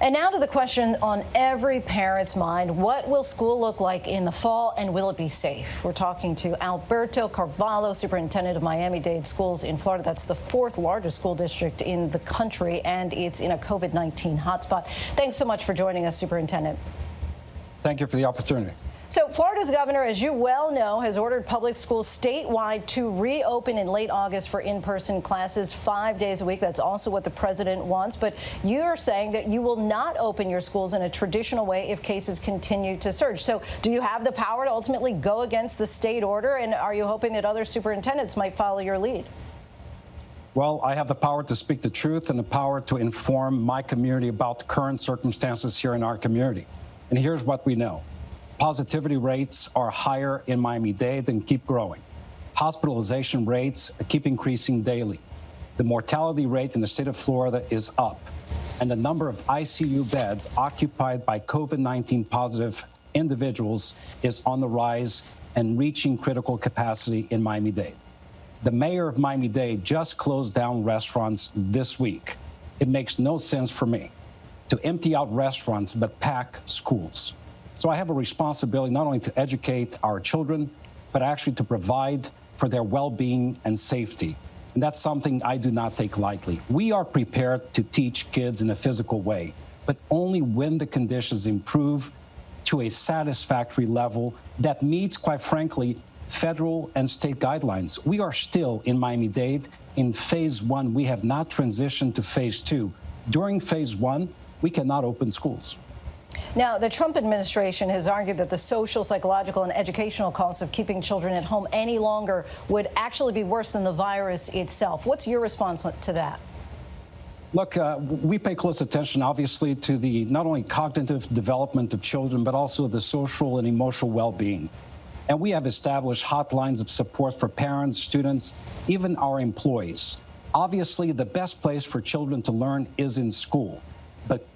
And now to the question on every parent's mind. What will school look like in the fall, and will it be safe? We're talking to Alberto Carvalho, superintendent of Miami-Dade schools in Florida. That's the fourth largest school district in the country, and it's in a COVID-19 hotspot. Thanks so much for joining us, Superintendent. Thank you for the opportunity. So Florida's governor, as you well know, has ordered public schools statewide to reopen in late August for in-person classes 5 days a week. That's also what the president wants. But you're saying that you will not open your schools in a traditional way if cases continue to surge. So do you have the power to ultimately go against the state order? And are you hoping that other superintendents might follow your lead? Well, I have the power to speak the truth and the power to inform my community about the current circumstances here in our community. And here's what we know. Positivity rates are higher in Miami-Dade and keep growing. Hospitalization rates keep increasing daily. The mortality rate in the state of Florida is up, and the number of ICU beds occupied by COVID-19 positive individuals is on the rise and reaching critical capacity in Miami-Dade. The mayor of Miami-Dade just closed down restaurants this week. It makes no sense for me to empty out restaurants but pack schools. So I have a responsibility not only to educate our children, but actually to provide for their well-being and safety. And that's something I do not take lightly. We are prepared to teach kids in a physical way, but only when the conditions improve to a satisfactory level that meets, quite frankly, federal and state guidelines. We are still in Miami-Dade in phase 1. We have not transitioned to phase 2. During phase 1, we cannot open schools. Now, the Trump administration has argued that the social, psychological, and educational costs of keeping children at home any longer would actually be worse than the virus itself. What's your response to that? Look, we pay close attention, obviously, to the not only cognitive development of children, but also the social and emotional well-being. And we have established hotlines of support for parents, students, even our employees. Obviously, the best place for children to learn is in school. But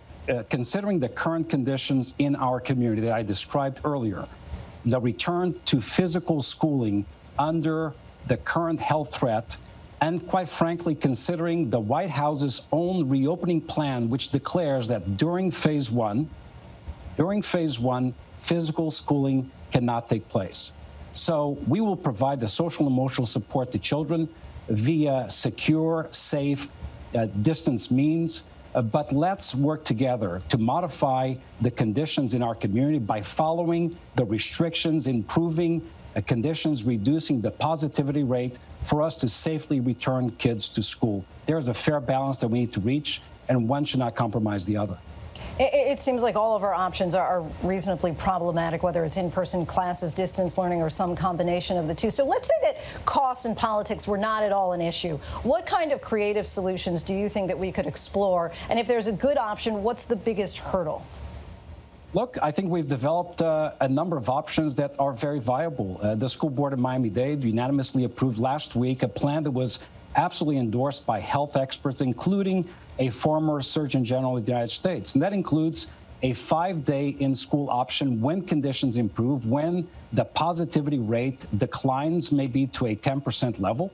considering the current conditions in our community that I described earlier, the return to physical schooling under the current health threat, and quite frankly, considering the White House's own reopening plan, which declares that during phase one, physical schooling cannot take place. So we will provide the social and emotional support to children via secure, safe, distance means. But let's work together to modify the conditions in our community by following the restrictions, improving conditions, reducing the positivity rate for us to safely return kids to school. There's a fair balance that we need to reach, and one should not compromise the other. It seems like all of our options are reasonably problematic, whether it's in-person classes, distance learning, or some combination of the two. So let's say that costs and politics were not at all an issue. What kind of creative solutions do you think that we could explore? And if there's a good option, what's the biggest hurdle? Look, I think we've developed a number of options that are very viable. The school board in Miami-Dade unanimously approved last week a plan that was absolutely endorsed by health experts, including a former Surgeon General of the United States. And that includes a 5-day in-school option when conditions improve, when the positivity rate declines maybe to a 10% level,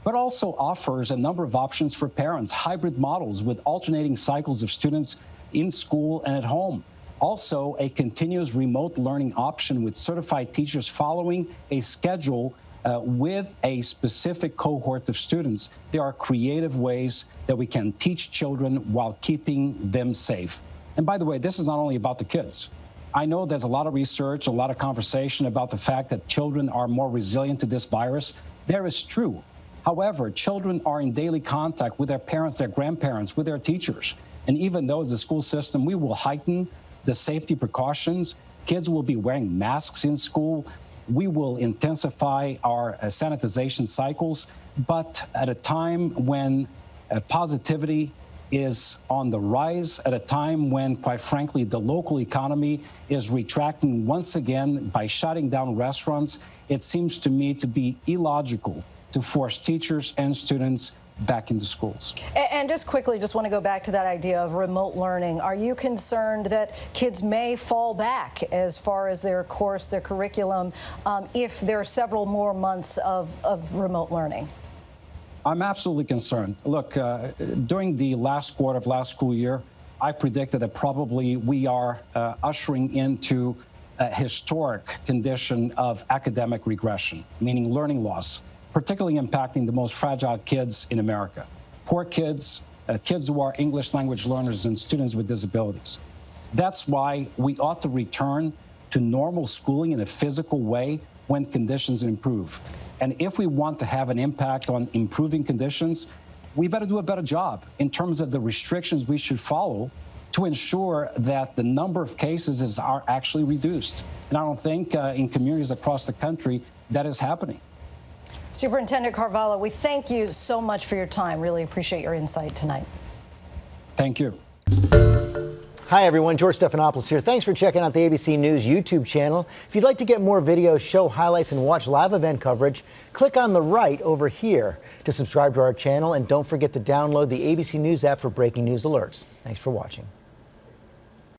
but also offers a number of options for parents, hybrid models with alternating cycles of students in school and at home. Also, a continuous remote learning option with certified teachers following a schedule with a specific cohort of students. There are creative ways that we can teach children while keeping them safe. And by the way, this is not only about the kids. I know there's a lot of research, a lot of conversation about the fact that children are more resilient to this virus. That is true. However, children are in daily contact with their parents, their grandparents, with their teachers. And even though as a school system, we will heighten the safety precautions, kids will be wearing masks in school. We will intensify our sanitization cycles, but at a time when positivity is on the rise, at a time when, quite frankly, the local economy is retracting once again by shutting down restaurants, it seems to me to be illogical to force teachers and students back into schools. And just quickly, just want to go back to that idea of remote learning. Are you concerned that kids may fall back as far as their course, their curriculum, if there are several more months of remote learning? I'm absolutely concerned. Look, during the last quarter of last school year, I predicted that probably we are ushering into a historic condition of academic regression, meaning learning loss, particularly impacting the most fragile kids in America. Poor kids, kids who are English language learners, and students with disabilities. That's why we ought to return to normal schooling in a physical way when conditions improve. And if we want to have an impact on improving conditions, we better do a better job in terms of the restrictions we should follow to ensure that the number of cases are actually reduced. And I don't think in communities across the country that is happening. Superintendent Carvalho, we thank you so much for your time. Really appreciate your insight tonight. Thank you. Hi, everyone. George Stephanopoulos here. Thanks for checking out the ABC News YouTube channel. If you'd like to get more videos, show highlights, and watch live event coverage, click on the right over here to subscribe to our channel. And don't forget to download the ABC News app for breaking news alerts. Thanks for watching.